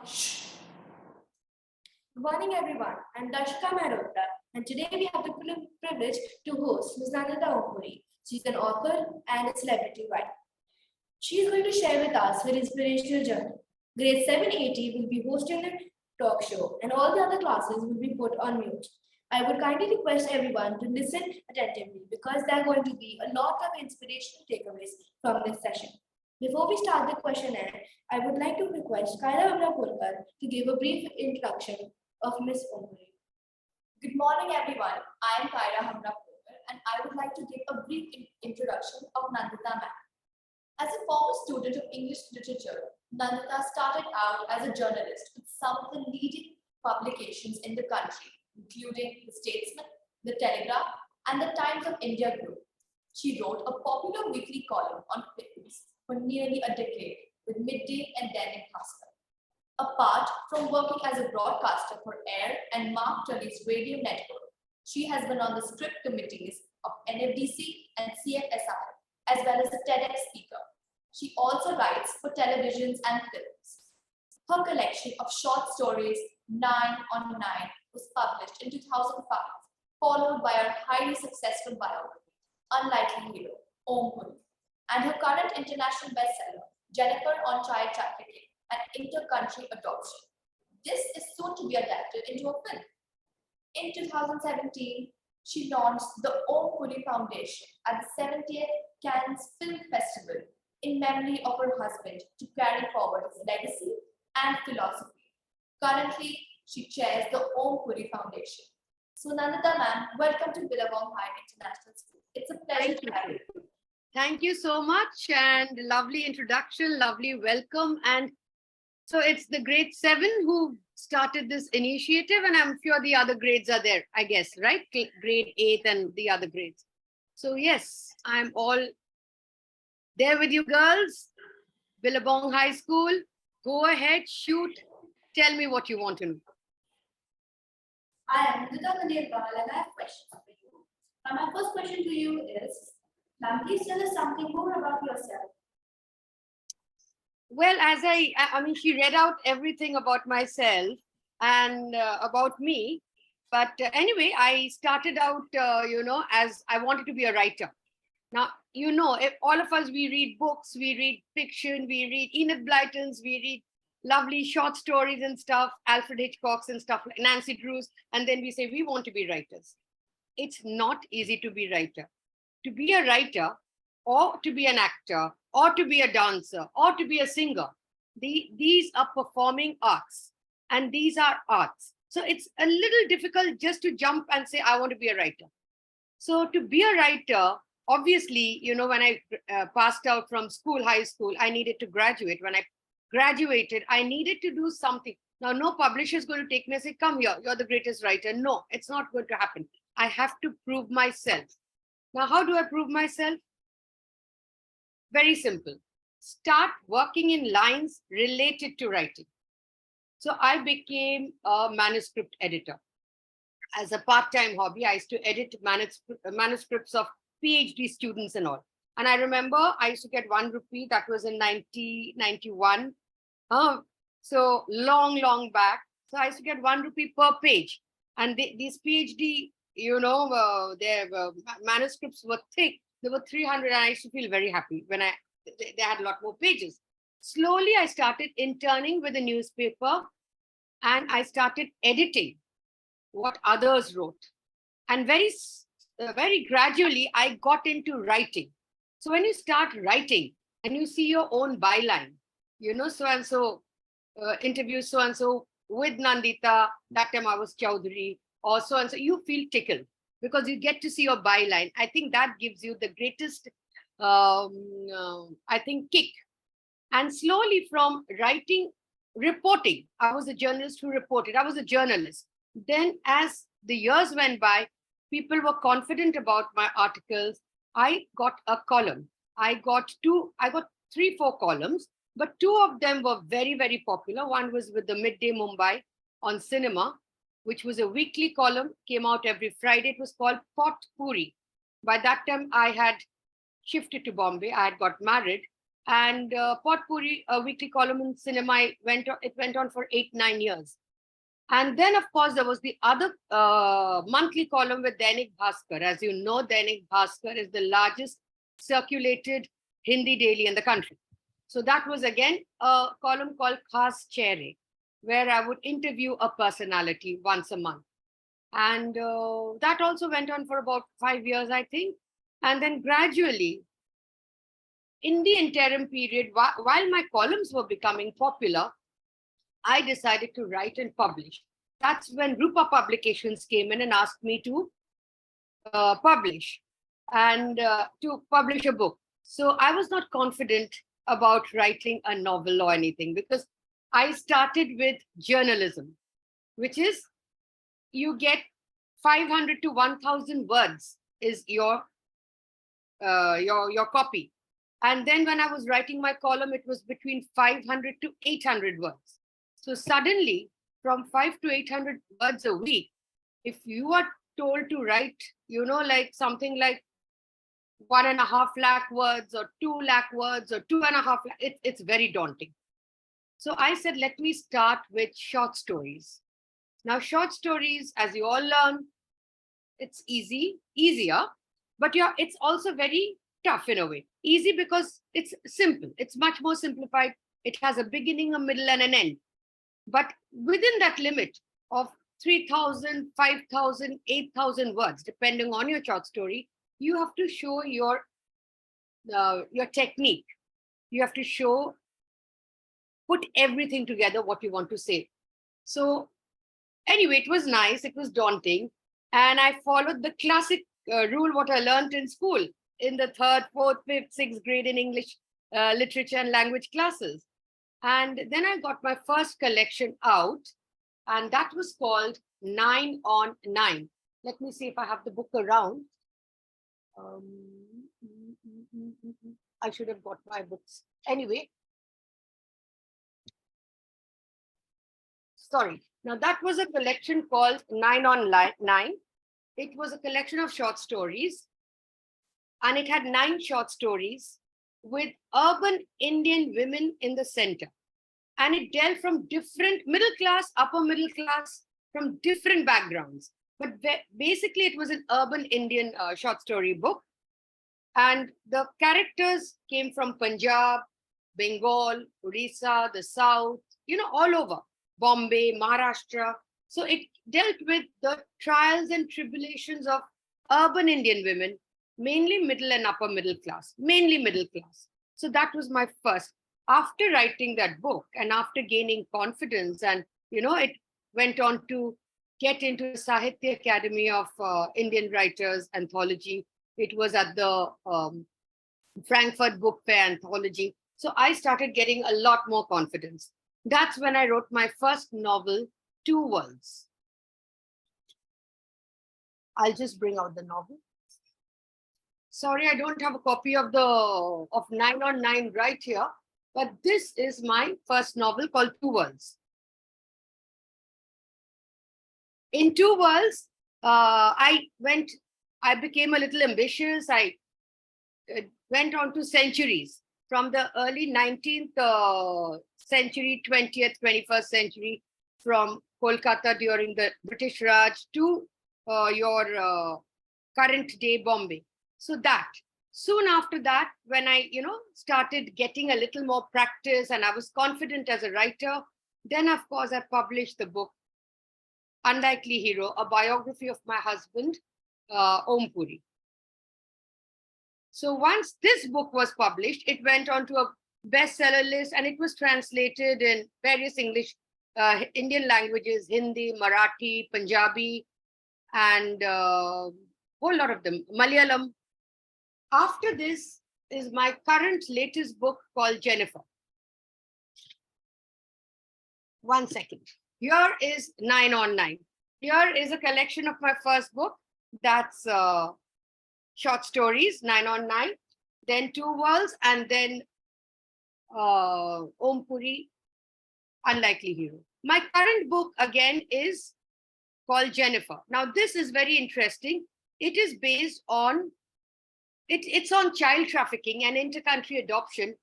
Good morning, everyone. I'm Darshika Mehrotra, and today we have the privilege to host Ms. Nandita Puri. She's an author and a celebrity writer. She is going to share with us her inspirational journey. Grade 780 will be hosting the talk show, and all the other classes will be put on mute. I would kindly request everyone to listen attentively because there are going to be a lot of inspirational takeaways from this session. Before we start the questionnaire, I would like to request Kaira Purkar to give a brief introduction of Miss Omri. Good morning, everyone. I am Kaira Purkar, and I would like to give a brief introduction of Nandita ma'am. As a former student of English literature, Nandita started out as a journalist with some of the leading publications in the country, including The Statesman, The Telegraph, and The Times of India Group. She wrote a popular weekly column on films for nearly a decade with Midday and Dainik Bhaskar. Apart from working as a broadcaster for AIR and Mark Tully's radio network, she has been on the script committees of NFDC and CFSI, as well as a TEDx speaker. She also writes for televisions and films. Her collection of short stories, 9 on 9, was published in 2005, followed by her highly successful biography, Unlikely Hero, Om Puri, and her current international bestseller, Jennifer on Child Trafficking and Inter-Country Adoption. This is soon to be adapted into a film. In 2017, she launched the Om Puri Foundation at the 70th Cannes Film Festival in memory of her husband to carry forward his legacy and philosophy. Currently, she chairs the Om Puri Foundation. So, Nandita ma'am, welcome to Billabong High International School. It's a pleasure to have you. Thank you so much, and lovely introduction, lovely welcome. And so it's the grade 7 who started this initiative, and I'm sure the other grades are there, I guess, right? Grade 8 and the other grades. So yes, I'm all there with you girls. Billabong High School, go ahead, shoot. Tell me what you want to know. I am Nandita Puri and I have questions for you. And my first question to you is, ma'am, please tell us something more about yourself. Well, as I mean, she read out everything about myself and about me. But anyway, I started out, as I wanted to be a writer. Now, if all of us, we read books, we read fiction, we read Enid Blyton's, we read lovely short stories and stuff, Alfred Hitchcock's and stuff, like Nancy Drew's, and then we say we want to be writers. It's not easy to be a writer. To be a writer, or to be an actor, or to be a dancer, or to be a singer, these are performing arts, and these are arts. So it's a little difficult just to jump and say, I want to be a writer. So to be a writer, obviously, when I passed out from high school, I needed to graduate. When I graduated, I needed to do something. Now, no publisher is going to take me and say, come here, you're the greatest writer. No, it's not going to happen. I have to prove myself. Now, how do I prove myself? Very simple. Start working in lines related to writing. So I became a manuscript editor. As a part-time hobby, I used to edit manuscripts of PhD students and all. And I remember I used to get 1 rupee. That was in 1991. So long back. So I used to get 1 rupee per page. And these PhD, their manuscripts were thick. There were 300, and I used to feel very happy when they had a lot more pages. Slowly, I started interning with a newspaper, and I started editing what others wrote. And very gradually, I got into writing. So when you start writing and you see your own byline, so-and-so interview so-and-so with Nandita, that time I was Chowdhury, or so-and-so, you feel tickled because you get to see your byline. I think that gives you the greatest, kick. And slowly from writing, reporting, I was a journalist who reported. I was a journalist. Then as the years went by, people were confident about my articles. I got a column. I got 3-4 columns, but 2 of them were very, very popular. One was with the Midday Mumbai on cinema, which was a weekly column, came out every Friday. It was called Pot Puri. By that time, I had shifted to Bombay. I had got married. And Potpourri, a weekly column in cinema, it went on for 8-9 years. And then, of course, there was the other monthly column with Dainik Bhaskar. As you know, Dainik Bhaskar is the largest circulated Hindi daily in the country. So that was again a column called Khas Chehre, where I would interview a personality once a month. And that also went on for about 5 years, I think. And then gradually, in the interim period, while my columns were becoming popular, I decided to write and publish. That's when Rupa Publications came in and asked me to publish and to publish a book. So I was not confident about writing a novel or anything because I started with journalism, which is you get 500 to 1,000 words is your copy. And then when I was writing my column, it was between 500 to 800 words. So suddenly, from 5 to 800 words a week, if you are told to write, like something like 1.5 lakh words or 2 lakh words or 2.5 lakh, it's very daunting. So I said, let me start with short stories. Now, short stories, as you all learn, it's easier, but it's also very tough in a way. Easy because it's simple. It's much more simplified. It has a beginning, a middle, and an end. But within that limit of 3,000, 5,000, 8,000 words, depending on your short story, you have to show your technique. You have to put everything together, what you want to say. So anyway, it was nice. It was daunting. And I followed the classic rule, what I learned in school in the 3rd, 4th, 5th, 6th grade in English literature and language classes. And then I got my first collection out, and that was called 9 on 9. Let me see if I have the book around. I should have got my books. Anyway. Sorry. Now, that was a collection called 9 on 9. It was a collection of short stories, and it had 9 short stories with urban Indian women in the center. And it dealt from different middle class, upper middle class, from different backgrounds. But basically, it was an urban Indian short story book. And the characters came from Punjab, Bengal, Odisha, the South, all over, Bombay, Maharashtra. So it dealt with the trials and tribulations of urban Indian women, mainly middle and upper middle class, mainly middle class. So that was my first. After writing that book and after gaining confidence, and it went on to get into the Sahitya Academy of Indian Writers anthology. It was at the Frankfurt Book Fair anthology. So I started getting a lot more confidence. That's when I wrote my first novel, 2 Worlds. I'll just bring out the novel. Sorry, I don't have a copy of 9 on 9 right here. But this is my first novel called 2 Worlds. In 2 Worlds, I became a little ambitious. I went on to centuries, from the early 19th century, 20th, 21st century, from Kolkata during the British Raj to your current day Bombay. So that. Soon after that, when I, started getting a little more practice and I was confident as a writer, then of course I published the book, Unlikely Hero, a biography of my husband, Om Puri. So once this book was published, it went on to a bestseller list and it was translated in various Indian languages, Hindi, Marathi, Punjabi, and a whole lot of them, Malayalam. After this is my current latest book called Jennifer. 1 second. Here is 9 on 9. Here is a collection of my first book. That's short stories, 9 on 9. Then 2 Worlds, and then Om Puri, Unlikely Hero. My current book again is called Jennifer. Now this is very interesting. It is based on it's on child trafficking and inter-country adoption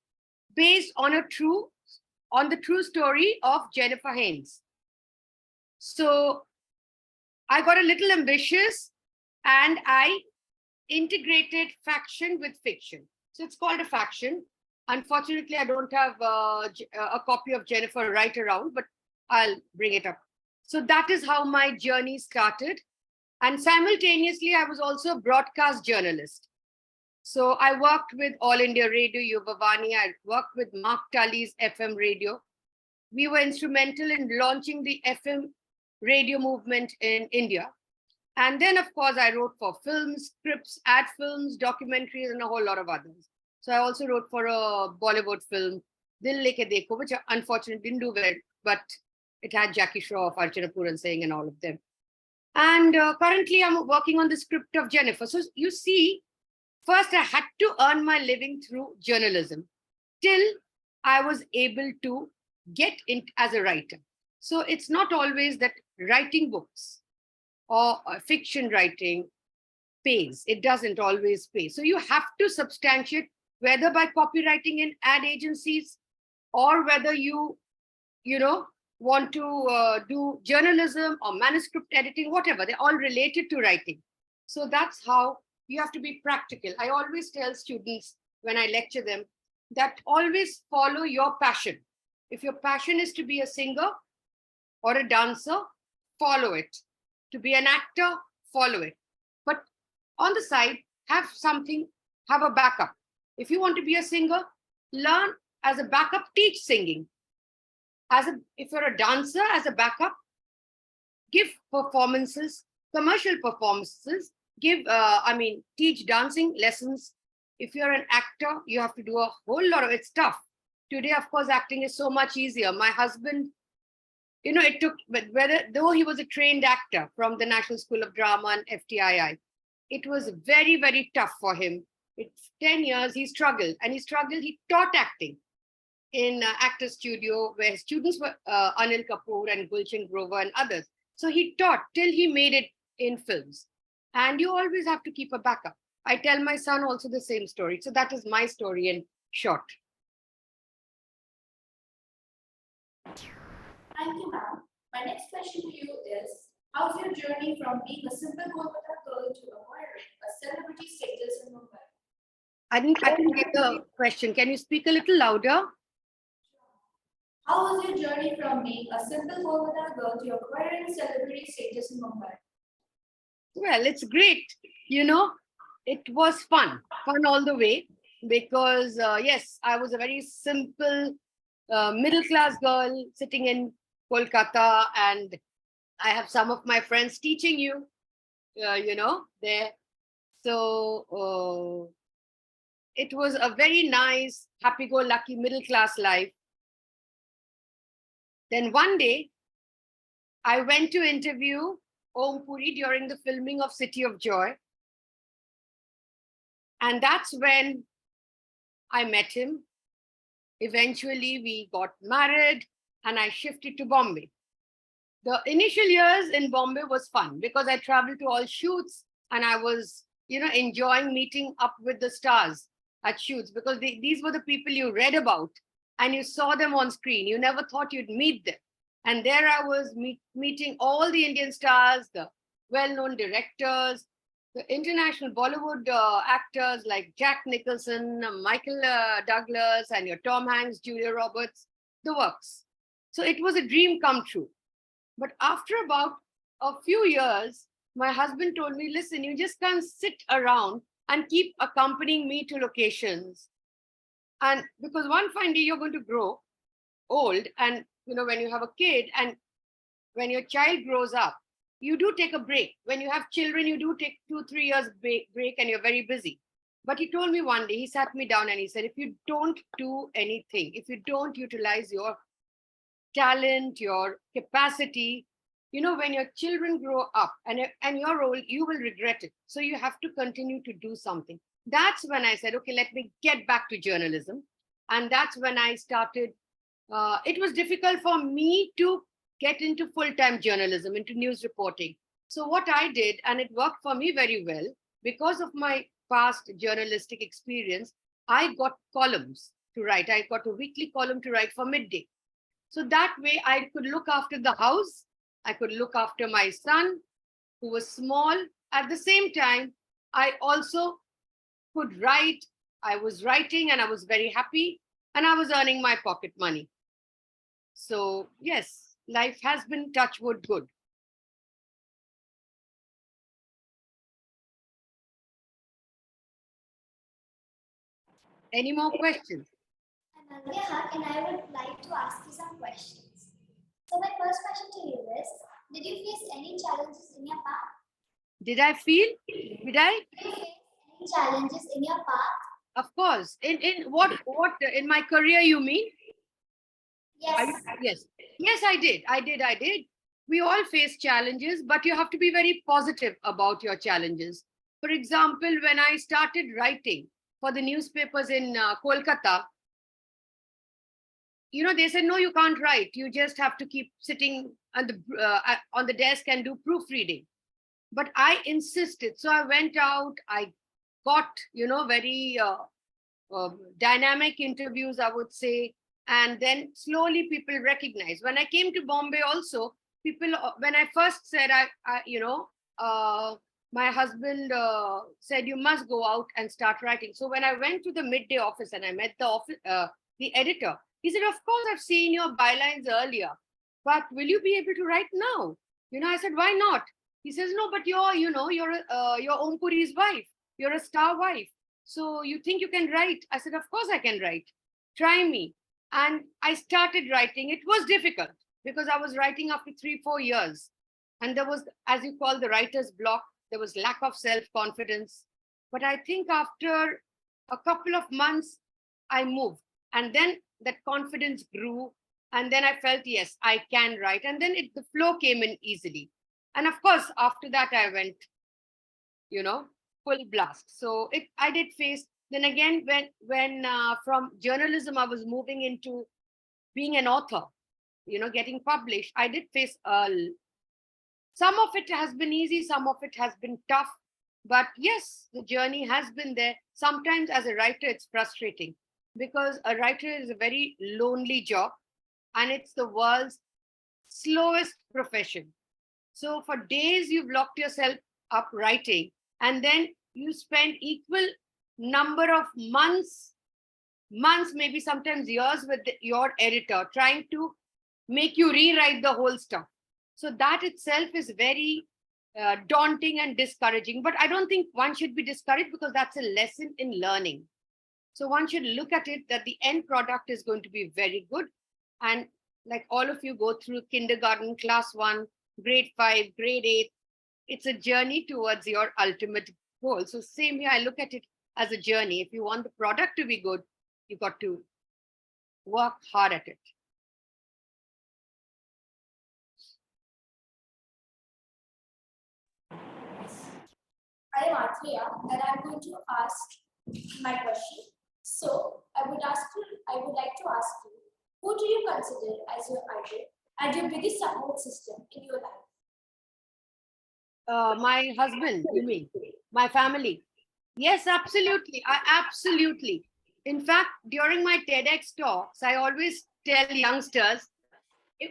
based on the true story of Jennifer Haynes. So I got a little ambitious and I integrated faction with fiction. So it's called a faction. Unfortunately, I don't have a copy of Jennifer right around, but I'll bring it up. So that is how my journey started. And simultaneously, I was also a broadcast journalist. So I worked with All India Radio, Yuvavani. I worked with Mark Tully's FM radio. We were instrumental in launching the FM radio movement in India. And then, of course, I wrote for films, scripts, ad films, documentaries, and a whole lot of others. So I also wrote for a Bollywood film, Dil Leke Dekho, which unfortunately didn't do well, but it had Jackie Shroff, Archana Puran saying, and all of them. And currently, I'm working on the script of Jennifer. So you see, first I had to earn my living through journalism till I was able to get in as a writer. So it's not always that writing books or fiction writing pays. It doesn't always pay. So you have to substantiate, whether by copywriting in ad agencies or whether you want to do journalism or manuscript editing, whatever. They're all related to writing. So that's how you have to be practical. I always tell students when I lecture them that always follow your passion. If your passion is to be a singer or a dancer, follow it. To be an actor, follow it. But on the side, have a backup. If you want to be a singer, learn as a backup, teach singing. If you're a dancer, as a backup, give performances, commercial performances, teach dancing lessons. If you're an actor, you have to do a whole lot of it's tough. Today, of course, acting is so much easier. My husband, it took, though he was a trained actor from the National School of Drama and FTII, it was very, very tough for him. It's 10 years, he struggled. He taught acting in actor studio where students were Anil Kapoor and Gulshan Grover and others. So he taught till he made it in films. And you always have to keep a backup. I tell my son also the same story. So that is my story in short. Thank you, ma'am. My next question to you is, how's your journey from being a simple Kolkata girl to acquiring a celebrity status in Mumbai? I didn't get the question. Can you speak a little louder? How was your journey from being a simple Kolkata girl to acquiring celebrity status in Mumbai? Well, it's great. It was fun all the way because, yes, I was a very simple middle-class girl sitting in Kolkata, and I have some of my friends teaching there. So it was a very nice, happy-go-lucky middle-class life. Then one day, I went to interview Om Puri during the filming of City of Joy. And that's when I met him. Eventually, we got married and I shifted to Bombay. The initial years in Bombay was fun because I traveled to all shoots and I was, enjoying meeting up with the stars at shoots because these were the people you read about and you saw them on screen. You never thought you'd meet them. And there I was meeting all the Indian stars, the well-known directors, the international Bollywood actors like Jack Nicholson, Michael Douglas, and your Tom Hanks, Julia Roberts, the works. So it was a dream come true. But after about a few years, my husband told me, listen, you just can't sit around and keep accompanying me to locations. And because one fine day you're going to grow old and, when you have a kid and when your child grows up, you do take a break. When you have children, you do take 2-3 years break and you're very busy. But he told me one day, he sat me down and he said, if you don't do anything, if you don't utilize your talent, your capacity, when your children grow up and you're old, you will regret it. So you have to continue to do something. That's when I said, okay, let me get back to journalism. And that's when I started. It was difficult for me to get into full-time journalism, into news reporting. So what I did, and it worked for me very well, because of my past journalistic experience, I got columns. to write. I got a weekly column to write for midday. So that way I could look after the house. I could look after my son, who was small. At the same time, I also could write. I was writing and I was very happy and I was earning my pocket money. So yes, life has been touch wood good. Any more questions? And I would like to ask you some questions. So my first question to you is, did you face any challenges in your path? Did I feel? Did I? Did you face any challenges in your path? Of course. In what in my career you mean? Yes. Yes, I did. We all face challenges, but you have to be very positive about your challenges. For example, when I started writing for the newspapers in Kolkata, they said, no, you can't write. You just have to keep sitting on the desk and do proofreading. But I insisted. So I went out, I got, very dynamic interviews, I would say. And then slowly people recognize. When I came to Bombay also, people, when I first said, my husband said, you must go out and start writing. So when I went to the midday office and I met the editor, he said, of course, I've seen your bylines earlier, but will you be able to write now? I said, why not? He says, no, but you're Om Puri's wife. You're a star wife. So you think you can write? I said, of course I can write. Try me. And I started writing. It was difficult because I was writing after 3-4 years. And there was, as you call, the writer's block. There was lack of self-confidence. But I think after a couple of months, I moved. And then that confidence grew. And then I felt, yes, I can write. And then the flow came in easily. And of course, after that, I went, full blast. So I did face. Then again, when from journalism, I was moving into being an author, getting published, I did face some of it has been easy, some of it has been tough. But yes, the journey has been there. Sometimes as a writer, it's frustrating because a writer is a very lonely job and it's the world's slowest profession. So for days, you've locked yourself up writing, and then you spend equal number of months, maybe sometimes years with your editor trying to make you rewrite the whole stuff. So that itself is very daunting and discouraging. But I don't think one should be discouraged because that's a lesson in learning. So one should look at it that the end product is going to be very good. And like all of you go through kindergarten, class 1, grade 5, grade 8, it's a journey towards your ultimate goal. So same here, I look at it as a journey. If you want the product to be good, you got to work hard at it. I am Atreya and I'm going to ask my question. So I would like to ask you, who do you consider as your idol and your biggest support system in your life? My husband, you mean? My family? Yes, absolutely. Absolutely. In fact, during my TEDx talks, I always tell youngsters,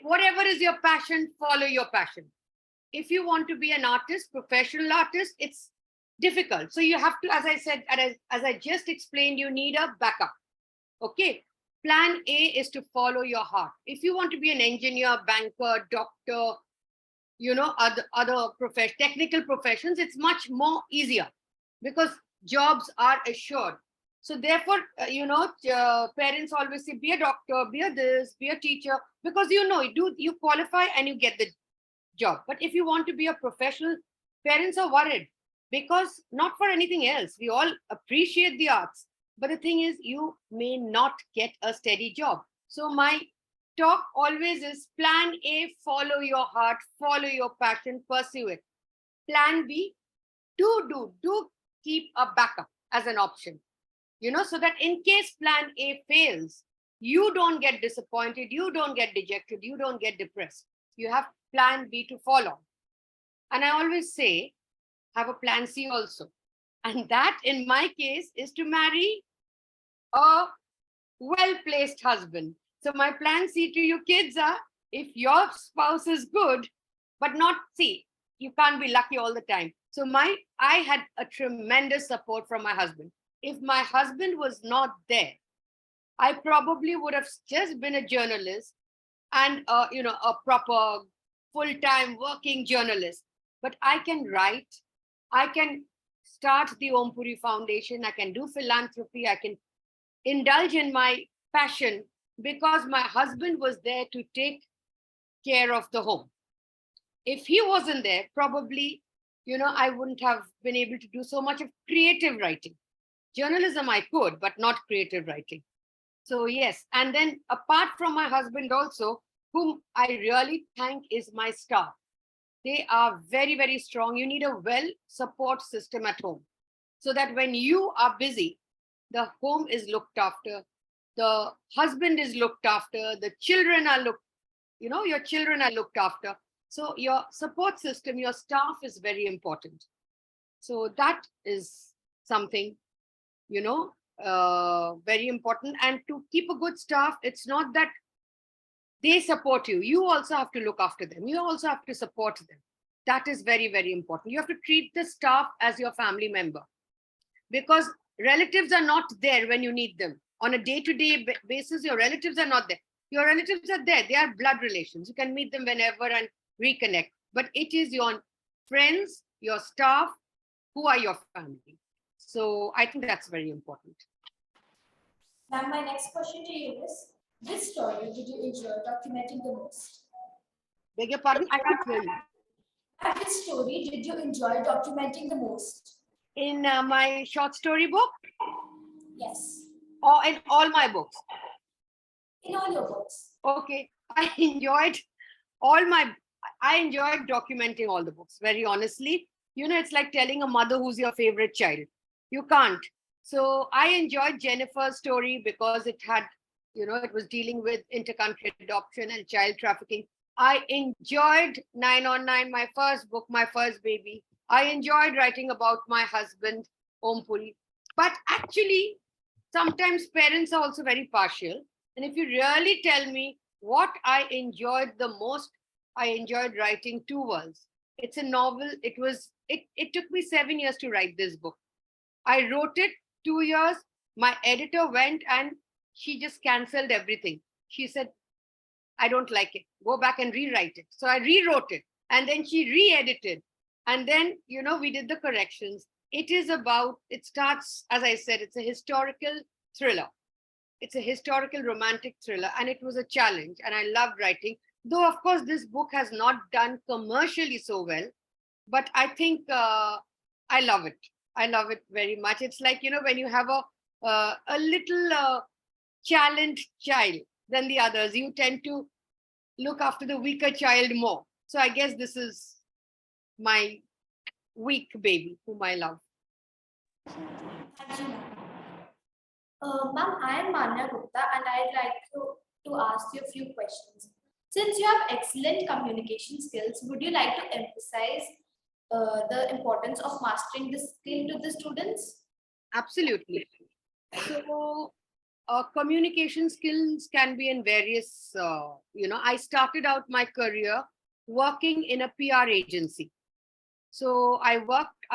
whatever is your passion, follow your passion. If you want to be an artist, professional artist, it's difficult. So you have to, as I said, as I just explained, you need a backup. Okay. Plan A is to follow your heart. If you want to be an engineer, banker, doctor, other technical professions, it's much more easier because jobs are assured. So therefore, parents always say, be a doctor, be a this, be a teacher, because you qualify and you get the job. But if you want to be a professional, parents are worried because not for anything else. We all appreciate the arts. But the thing is, you may not get a steady job. So my talk always is plan A, follow your heart, follow your passion, pursue it. Plan B, do keep a backup as an option, so that in case plan A fails, you don't get disappointed, you don't get dejected, you don't get depressed. You have plan B to follow. And I always say, have a plan C also. And that in my case is to marry a well-placed husband. So my plan C to you kids are, if your spouse is good, but not, see, you can't be lucky all the time. So I had a tremendous support from my husband. If my husband was not there, I probably would have just been a journalist and a proper full-time working journalist. But I can write, I can start the Om Puri Foundation, I can do philanthropy, I can indulge in my passion because my husband was there to take care of the home. If he wasn't there, probably, I wouldn't have been able to do so much of creative writing. Journalism I could, but not creative writing. So yes, and then apart from my husband also, whom I really thank is my staff. They are very, very strong. You need a well support system at home so that when you are busy, the home is looked after, the husband is looked after, the children are your children are looked after. So your support system, your staff is very important. So that is something, very important. And to keep a good staff, it's not that they support you. You also have to look after them. You also have to support them. That is very, very important. You have to treat the staff as your family member because relatives are not there when you need them. On a day-to-day basis, your relatives are not there. Your relatives are there. They are blood relations. You can meet them whenever and reconnect. But it is your friends, your staff, who are your family. So I think that's very important. Ma'am, my next question to you is, which story did you enjoy documenting the most? Beg your pardon? I can't hear you. Which story did you enjoy documenting the most? In my short story book? Yes. Or in all my books? In all your books. Okay. I enjoyed documenting all the books, very honestly. It's like telling a mother who's your favorite child. You can't. So I enjoyed Jennifer's story because it had, it was dealing with intercountry adoption and child trafficking. I enjoyed 9 on 9, my first book, my first baby. I enjoyed writing about my husband, Om Puri. But actually, sometimes parents are also very partial. And if you really tell me what I enjoyed the most, I enjoyed writing Two Worlds. It's a novel. It took me 7 years to write this book. I wrote it 2 years. My editor went and she just canceled everything. She said, I don't like it. Go back and rewrite it. So I rewrote it and then she re-edited. And then, we did the corrections. It starts, as I said, it's a historical thriller. It's a historical romantic thriller and it was a challenge and I loved writing. Though, of course, this book has not done commercially so well, but I think I love it. I love it very much. It's like, when you have a little challenged child than the others, you tend to look after the weaker child more. So I guess this is my weak baby whom I love. Thank you, ma'am. Ma'am, I am Manya Gupta and I'd like to ask you a few questions. Since you have excellent communication skills, would you like to emphasize the importance of mastering this skill to the students? Absolutely. So communication skills can be in various, I started out my career working in a PR agency. So I worked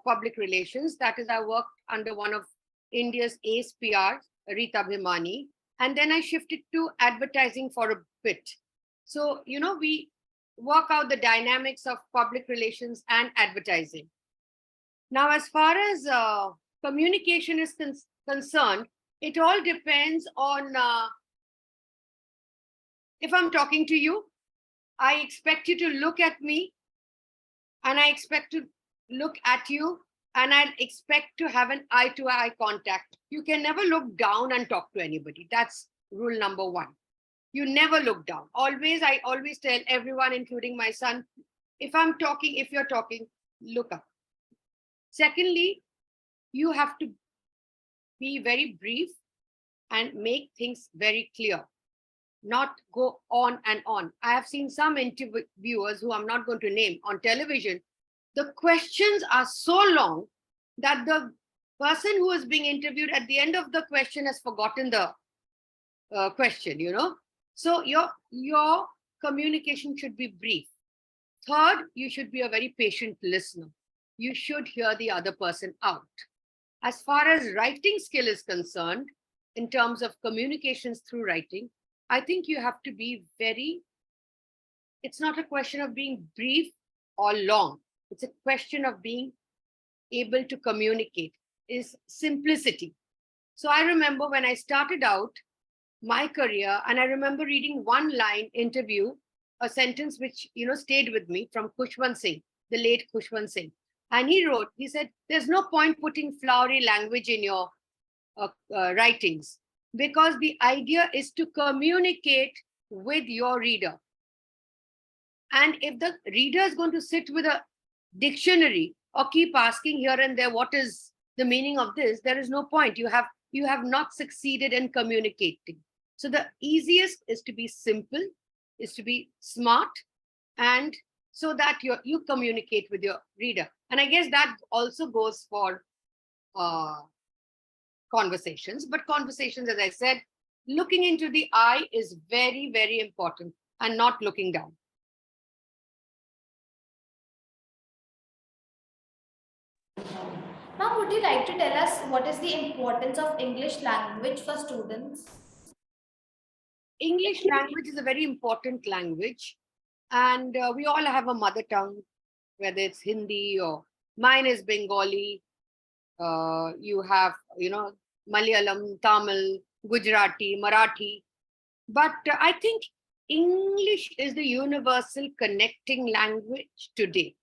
public relations. That is, I worked under one of India's ace PRs, Rita Bhimani. And then I shifted to advertising for a bit. So, we work out the dynamics of public relations and advertising. Now, as far as communication is concerned, it all depends on if I'm talking to you, I expect you to look at me and I expect to look at you and I expect to have an eye-to-eye contact. You can never look down and talk to anybody. That's rule number one. You never look down. I always tell everyone, including my son, if you're talking, look up. Secondly, you have to be very brief and make things very clear, not go on and on. I have seen some interviewers who I'm not going to name on television. The questions are so long that the person who is being interviewed at the end of the question has forgotten the question, you know. So your communication should be brief. Third, you should be a very patient listener. You should hear the other person out. As far as writing skill is concerned, in terms of communications through writing, I think you have to be very, it's not a question of being brief or long. It's a question of being able to communicate, is simplicity. So I remember when I started out my career, and I remember reading one line interview, a sentence which, you know, stayed with me from Khushwant Singh, the late Khushwant Singh. And he said, there's no point putting flowery language in your writings, because the idea is to communicate with your reader. And if the reader is going to sit with a dictionary or keep asking here and there, what is the meaning of this, there is no point. You have not succeeded in communicating. So the easiest is to be simple, is to be smart, and so that you communicate with your reader. And I guess that also goes for conversations. But conversations, as I said, looking into the eye is very, very important, and not looking down. Now, would you like to tell us what is the importance of English language for students? English language is a very important language, and we all have a mother tongue, whether it's Hindi or mine is Bengali. You have, you know, Malayalam, Tamil, Gujarati, Marathi. But I think English is the universal connecting language today.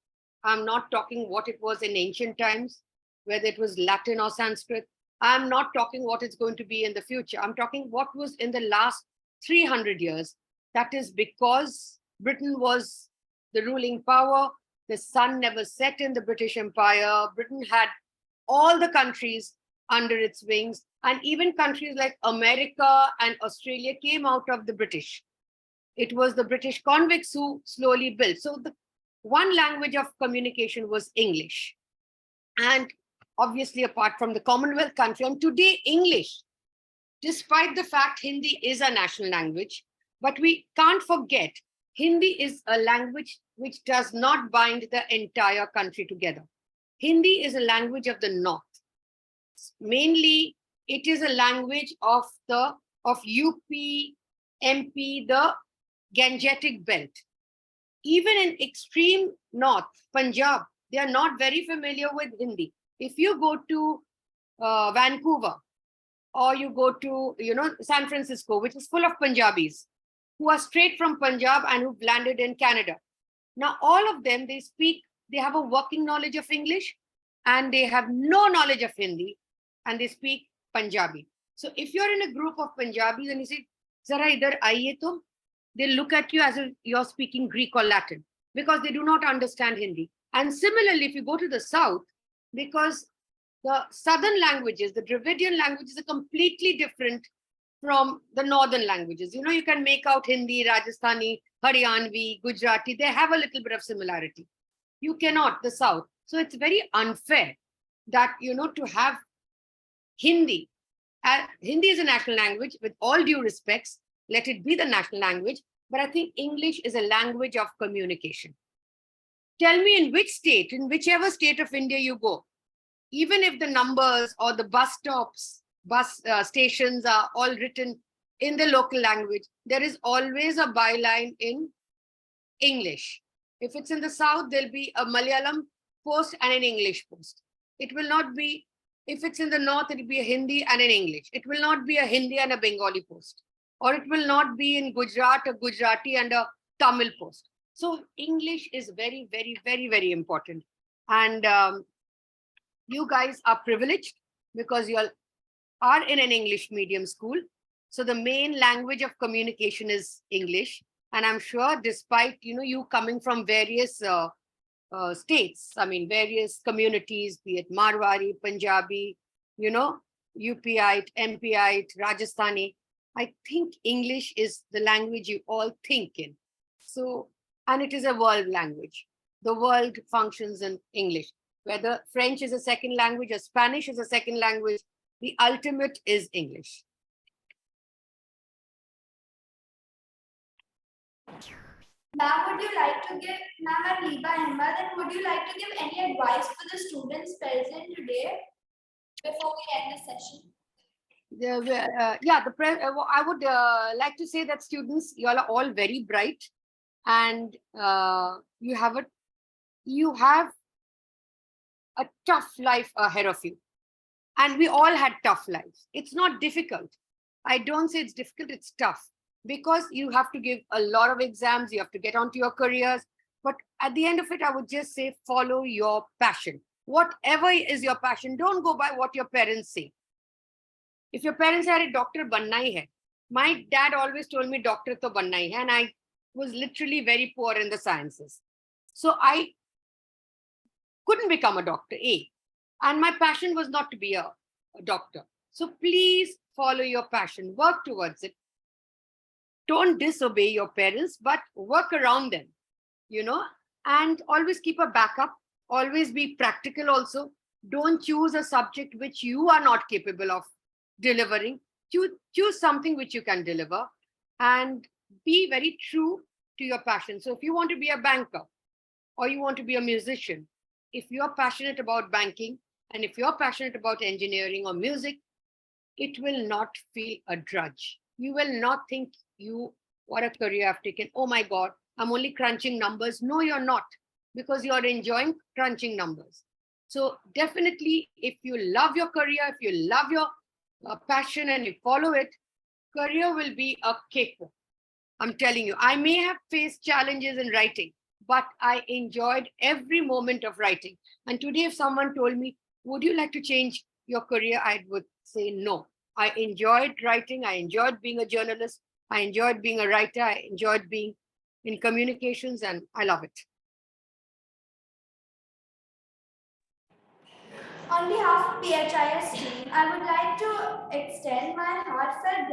I'm not talking what it was in ancient times, whether it was Latin or Sanskrit. I'm not talking what it's going to be in the future. I'm talking what was in the last 300 years. That is because Britain was the ruling power. The sun never set in the British Empire. Britain had all the countries under its wings, and even countries like America and Australia came out of the British. It was the British convicts who slowly built. So the one language of communication was English. And obviously, apart from the Commonwealth country, and today English, despite the fact Hindi is a national language, but we can't forget, Hindi is a language which does not bind the entire country together. Hindi is a language of the North. Mainly, it is a language of UP, MP, the Gangetic belt. Even in extreme North, Punjab, they are not very familiar with Hindi. If you go to Vancouver, or you go to, you know, San Francisco, which is full of Punjabis who are straight from Punjab and who've landed in Canada. Now, all of them, they have a working knowledge of English, and they have no knowledge of Hindi, and they speak Punjabi. So if you're in a group of Punjabis and you say, Zara idhar aiye tum, they look at you as if you're speaking Greek or Latin, because they do not understand Hindi. And similarly, if you go to the South, because the Southern languages, the Dravidian languages, are completely different from the Northern languages. You know, you can make out Hindi, Rajasthani, Haryanvi, Gujarati. They have a little bit of similarity. You cannot, the South. So it's very unfair that, you know, to have Hindi. Hindi is a national language, with all due respects, let it be the national language. But I think English is a language of communication. Tell me in which state, in whichever state of India you go, even if the numbers or the bus stops, stations are all written in the local language, there is always a byline in English. If it's in the South, there'll be a Malayalam post and an English post. It will not be, if it's in the North, it'll be a Hindi and an English. It will not be a Hindi and a Bengali post. Or it will not be in Gujarat, a Gujarati and a Tamil post. So English is very, very, very, very important. And you guys are privileged because you are in an English medium school. So the main language of communication is English. And I'm sure, despite, you know, you coming from various states, I mean, various communities, be it Marwari, Punjabi, you know, UPite, MPite, Rajasthani, I think English is the language you all think in. So, and it is a world language. The world functions in English. Whether French is a second language or Spanish is a second language, the ultimate is English. Ma'am, would you like to give, ma'am, I'm Liba Ahmed, and would you like to give any advice for the students present today before we end the session? I would like to say that students, you all are all very bright, and you have a tough life ahead of you. And we all had tough lives. It's not difficult. I don't say it's difficult, it's tough because you have to give a lot of exams, you have to get onto your careers. But at the end of it, I would just say follow your passion. Whatever is your passion, don't go by what your parents say. If your parents are a doctor, banna hi hai. My dad always told me doctor to banna hi hai, and I was literally very poor in the sciences. So I couldn't become a doctor, A. And my passion was not to be a doctor. So please follow your passion, work towards it. Don't disobey your parents, but work around them, and always keep a backup. Always be practical also. Don't choose a subject which you are not capable of delivering. Choose something which you can deliver and be very true to your passion. So if you want to be a banker or you want to be a musician, if you're passionate about banking and if you're passionate about engineering or music, it will not feel a drudge. You will not think what a career I've taken. Oh my God, I'm only crunching numbers. No, you're not, because you're enjoying crunching numbers. So definitely, if you love your career, if you love your passion and you follow it, career will be a cakewalk. I'm telling you, I may have faced challenges in writing, but I enjoyed every moment of writing. And today, if someone told me, would you like to change your career? I would say no. I enjoyed writing. I enjoyed being a journalist. I enjoyed being a writer. I enjoyed being in communications, and I love it. On behalf of PHIS team, I would like to extend my heartfelt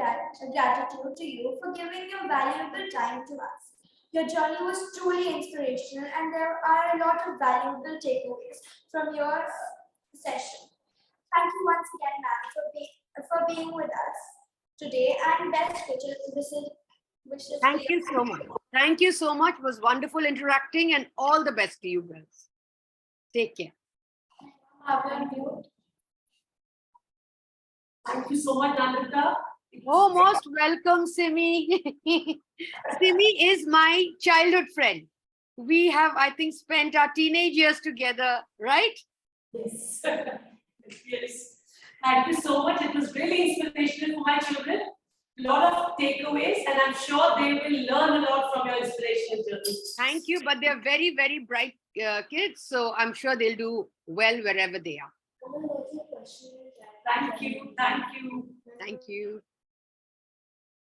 gratitude to you for giving your valuable time to us. Your journey was truly inspirational, and there are a lot of valuable takeaways from your session. Thank you once again, ma'am, for being with us today, and best wishes Thank for you so much. Thank you so much. It was wonderful interacting, and all the best to you girls. Take care. Thank you so much, Nandita. Oh, most welcome, Simi. Simi is my childhood friend. We have, I think, spent our teenage years together, right? Yes. Yes. Thank you so much. It was really inspirational for my children. A lot of takeaways, and I'm sure they will learn a lot from your inspirational journey. Thank you. But they're very, very bright kids. So I'm sure they'll do well wherever they are. Thank you. Thank you. Thank you.